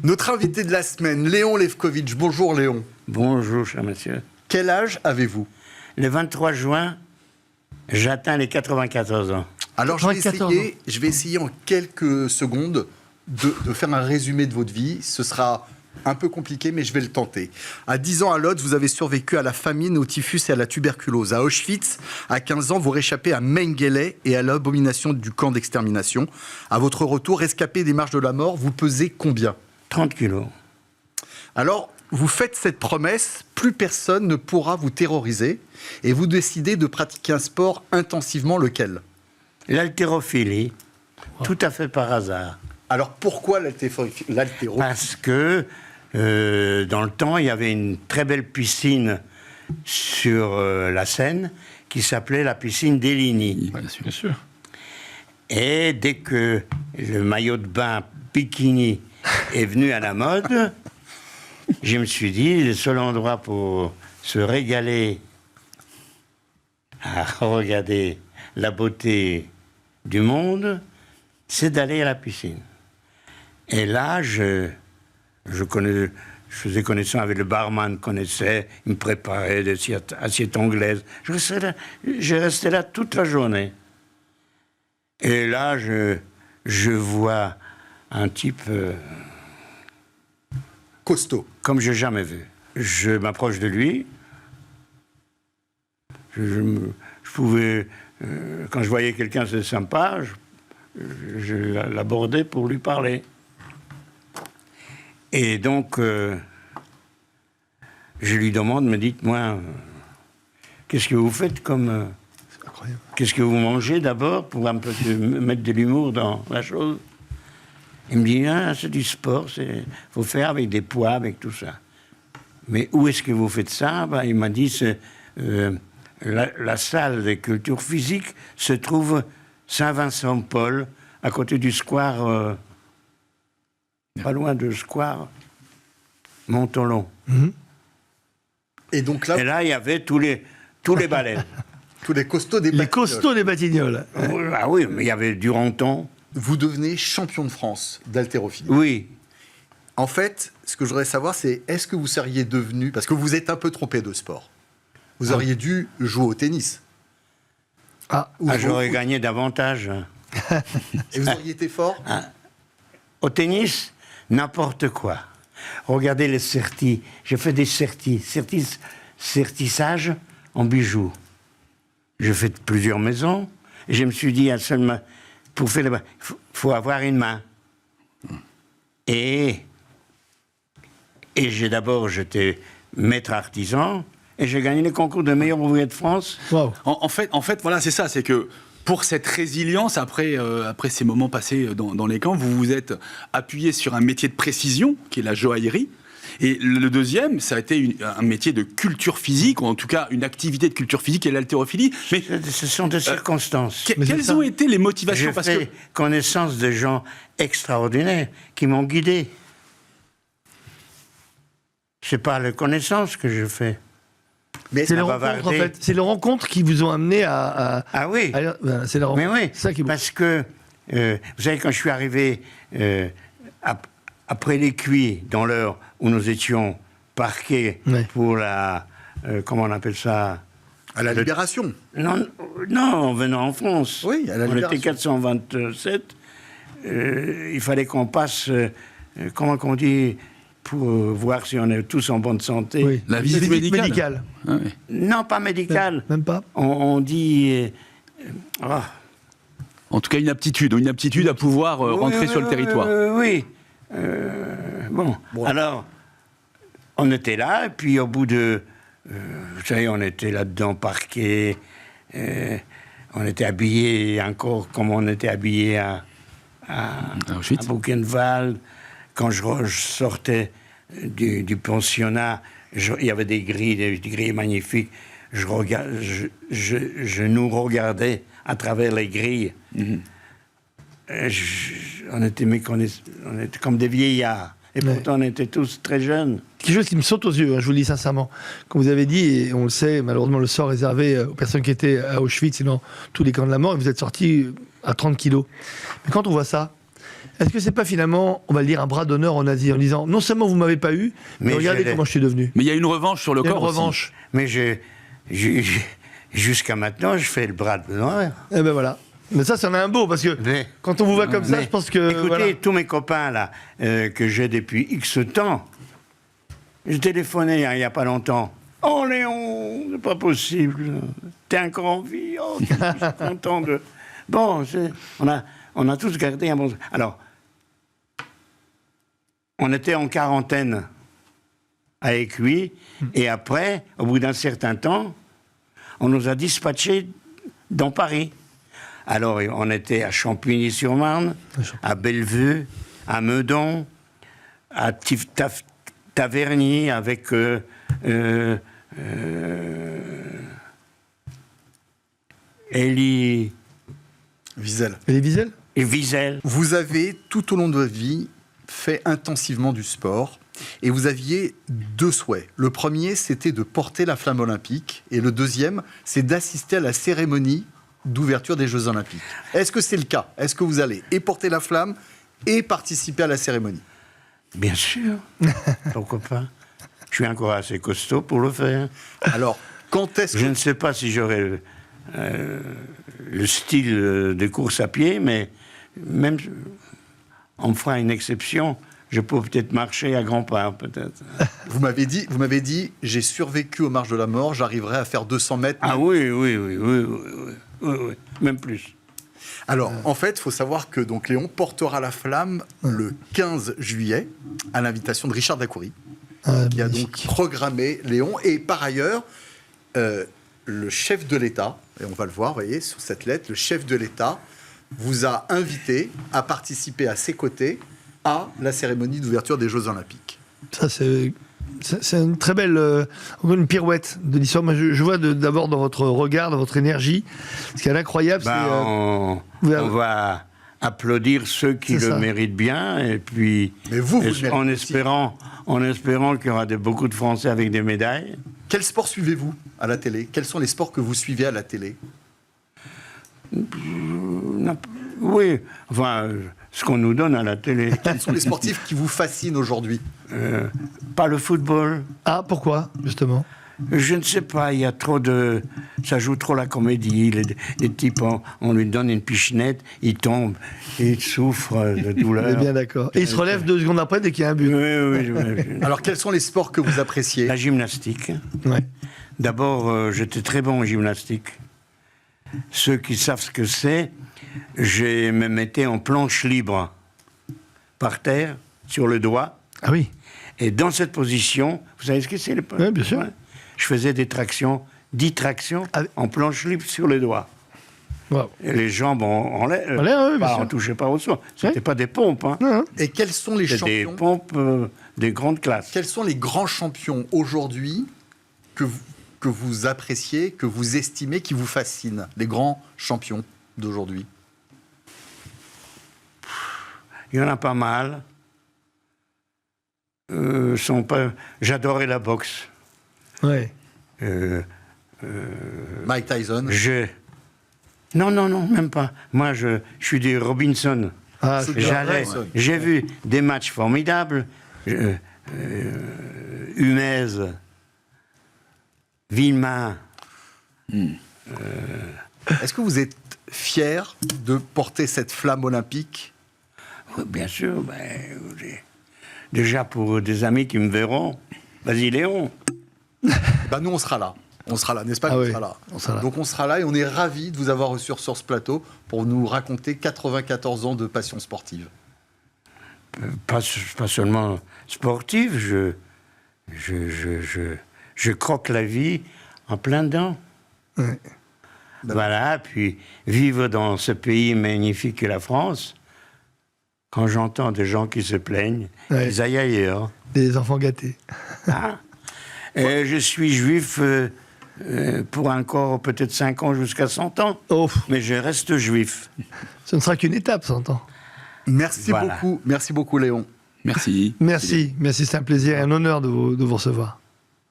Notre invité de la semaine, Léon Lefkovitch. Bonjour Léon. Bonjour, cher monsieur. Quel âge avez-vous? Le 23 juin, j'atteins les 94 ans. Alors je vais essayer en quelques secondes de faire un résumé de votre vie. Ce sera un peu compliqué, mais je vais le tenter. À 10 ans à Lodz, vous avez survécu à la famine, au typhus et à la tuberculose. À Auschwitz, à 15 ans, vous réchappez à Mengele et à l'abomination du camp d'extermination. À votre retour, rescapé des marges de la mort, vous pesez combien? 30 kilos. Alors, vous faites cette promesse, plus personne ne pourra vous terroriser, et vous décidez de pratiquer un sport intensivement, lequel? L'haltérophilie, tout à fait par hasard. Alors, pourquoi l'haltérophilie? Parce que, dans le temps, il y avait une très belle piscine sur la Seine qui s'appelait la piscine d'Héligny. Bien sûr. Et dès que le maillot de bain bikini est venu à la mode, je me suis dit, le seul endroit pour se régaler à regarder la beauté du monde, c'est d'aller à la piscine. Et là, je faisais connaissance avec le barman, connaissait, il me préparait des assiettes anglaises. Je restais là toute la journée. Et là, je vois un type costaud, comme je n'ai jamais vu. Je m'approche de lui. Je pouvais, quand je voyais quelqu'un de sympa, je l'abordais pour lui parler. Et donc, je lui demande, me dites-moi, qu'est-ce que vous faites comme... C'est incroyable. Qu'est-ce que vous mangez d'abord pour un peu mettre de l'humour dans la chose? Il me dit, c'est du sport, il faut faire avec des poids, avec tout ça. Mais où est-ce que vous faites ça? Il m'a dit, la salle de culture physique se trouve Saint-Vincent-Paul, à côté du square, pas loin du square Montolon. Mm-hmm. Et donc là... Et là, il y avait tous les ballets. Tous les costauds des Batignolles. Les costauds des Batignolles. Ah oui, mais il y avait Duranton. Vous devenez champion de France d'haltérophilie. Oui. En fait, ce que je voudrais savoir, c'est est-ce que vous seriez devenu... Parce que vous êtes un peu trompé de sport. Vous auriez dû jouer au tennis. J'aurais gagné davantage. Et vous auriez été fort? Au tennis, n'importe quoi. Regardez les certis. J'ai fait des certissages en bijoux. J'ai fait plusieurs maisons. Et je me suis dit, pour faire il faut avoir une main. Et j'étais maître artisan. Et j'ai gagné le concours de meilleur ouvrier de France. Wow. En fait, voilà, c'est ça. C'est que pour cette résilience, après ces moments passés dans les camps, vous vous êtes appuyé sur un métier de précision, qui est la joaillerie. Et le deuxième, ça a été un métier de culture physique, ou en tout cas une activité de culture physique, qui est l'haltérophilie. Mais ce sont des circonstances. Quelles ont été les motivations? J'ai fait connaissance de gens extraordinaires qui m'ont guidé. C'est pas la connaissance que je fais. Mais c'est les rencontres, en fait. C'est les rencontres qui vous ont amené à... Ah oui. C'est les rencontres. Mais oui, ça qui... parce que, vous savez, quand je suis arrivé après les Cuits, dans l'heure où nous étions parqués pour la... comment on appelle ça? À la Libération. Non, en venant en France. Oui, à la Libération. On était 427. Il fallait qu'on passe... comment qu'on dit? Pour voir si on est tous en bonne santé. Oui. La visite médicale. Ah, oui. Non, pas médicale. Même pas. On dit... En tout cas, une aptitude à pouvoir rentrer sur le territoire. Oui. Bon, alors, on était là, et puis au bout de... vous savez, on était là-dedans parqués. On était habillés encore comme on était habillés à Buchenwald. Quand je sortais du pensionnat, il y avait des grilles magnifiques. Je nous regardais à travers les grilles. Mm-hmm. On était comme des vieillards. Et pourtant, on était tous très jeunes. Quelque chose qui me saute aux yeux, je vous le dis sincèrement. Comme vous avez dit, et on le sait, malheureusement, le sort réservé aux personnes qui étaient à Auschwitz et dans tous les camps de la mort, et vous êtes sortis à 30 kilos. Mais quand on voit ça, Est-ce que c'est pas finalement, on va le dire, un bras d'honneur en Asie, en disant non seulement vous m'avez pas eu, mais regardez comment je suis devenu. Mais il y a une revanche sur le Il y a une corps aussi. revanche. Mais jusqu'à maintenant, je fais le bras d'honneur. Eh ben voilà. Mais ça, c'en est un beau, parce que Mais- quand on vous voit comme ça, Mais je pense que... Écoutez, voilà. tous mes copains, là, que j'ai depuis X temps, j'ai téléphoné il n'y a pas longtemps. Oh Léon, c'est pas possible. T'es encore en vie. Oh, je suis content de... Bon, on a tous gardé un bon... Alors, on était en quarantaine avec lui, et après, au bout d'un certain temps, on nous a dispatchés dans Paris. Alors, on était à Champigny-sur-Marne, à Bellevue, à Meudon, à Taverny, avec Elie Wiesel. Et les Wiesel et Wiesel. Vous avez, tout au long de votre vie, fait intensivement du sport et vous aviez deux souhaits. Le premier, c'était de porter la flamme olympique et le deuxième, c'est d'assister à la cérémonie d'ouverture des Jeux Olympiques. Est-ce que c'est le cas? Est-ce que vous allez et porter la flamme et participer à la cérémonie? Bien sûr. Pourquoi pas? Je suis encore assez costaud pour le faire. Alors, quand est-ce Je que... ne sais pas si j'aurai le style de course à pied, mais même on me fera une exception. Je peux peut-être marcher à grands pas, peut-être. Vous m'avez dit, j'ai survécu aux marches de la mort, j'arriverai à faire 200 mètres. Ah oui, même plus. Alors, en fait, il faut savoir que donc, Léon portera la flamme le 15 juillet à l'invitation de Richard Dacoury, qui a donc programmé Léon. Et par ailleurs, le chef de l'État, et on va le voir, vous voyez, sur cette lettre, le chef de l'État vous a invité à participer à ses côtés à la cérémonie d'ouverture des Jeux Olympiques. Ça, c'est une très belle, encore une pirouette de l'histoire. Moi, je vois d'abord dans votre regard, dans votre énergie, ce qui est incroyable, On va applaudir ceux qui C'est le ça. méritent bien, et puis Mais vous le méritez en aussi. espérant qu'il y aura beaucoup de Français avec des médailles. Quel sport suivez-vous à la télé? Quels sont les sports que vous suivez à la télé? Oui, enfin, ce qu'on nous donne à la télé. Quels sont les sportifs qui vous fascinent aujourd'hui? Pas le football. Ah, pourquoi, justement? Je ne sais pas, il y a trop de... Ça joue trop la comédie. Les types, on lui donne une pichenette, il tombe, il souffre de On est douleur. bien d'accord. Et il se relève 2 secondes après dès qu'il y a un but. Oui. Alors, quels sont les sports que vous appréciez? La gymnastique. Ouais. D'abord, j'étais très bon en gymnastique. Ceux qui savent ce que c'est, je me mettais en planche libre, par terre, sur le doigt. Ah oui. Et dans cette position, vous savez ce que c'est les Oui, bien sûr. Je faisais des tractions, 10 tractions en planche libre sur le doigt. Wow. Et les jambes en l'air. En l'air, oui, bien Pas, sûr. on ne touchait pas au sol. C'était Oui. pas des pompes. Hein. Non, non. Et quels sont les C'était des champions? pompes des grandes classes. Quels sont les grands champions aujourd'hui que vous appréciez, que vous estimez, qui vous fascinent? Les grands champions d'aujourd'hui. Il y en a pas mal. J'adorais la boxe. Ouais. Mike Tyson. Non, même pas. Moi, je suis du Robinson. Ah, C'est c'est bien. J'allais, ouais. j'ai vu des matchs formidables. Humez, Villemain. Est-ce que vous êtes fier de porter cette flamme olympique? Oui, bien sûr. Déjà pour des amis qui me verront. Vas-y, Léon. Ben nous, on sera là. On sera là, n'est-ce pas? Ah On oui, sera là. on sera là. Donc on sera là et on est ravis de vous avoir reçu sur ce plateau pour nous raconter 94 ans de passion sportive. Pas seulement sportive, je croque la vie en plein dedans. Ouais. Voilà, puis vivre dans ce pays magnifique qu'est la France, quand j'entends des gens qui se plaignent, Ouais. ils aillent ailleurs. Des enfants gâtés. Hein. Et je suis juif pour encore peut-être 5 ans jusqu'à 100 ans, Oh, mais je reste juif. ce ne sera qu'une étape, ça entend. Merci Voilà. beaucoup, Léon. Merci. Merci, c'est un plaisir et un honneur de vous recevoir.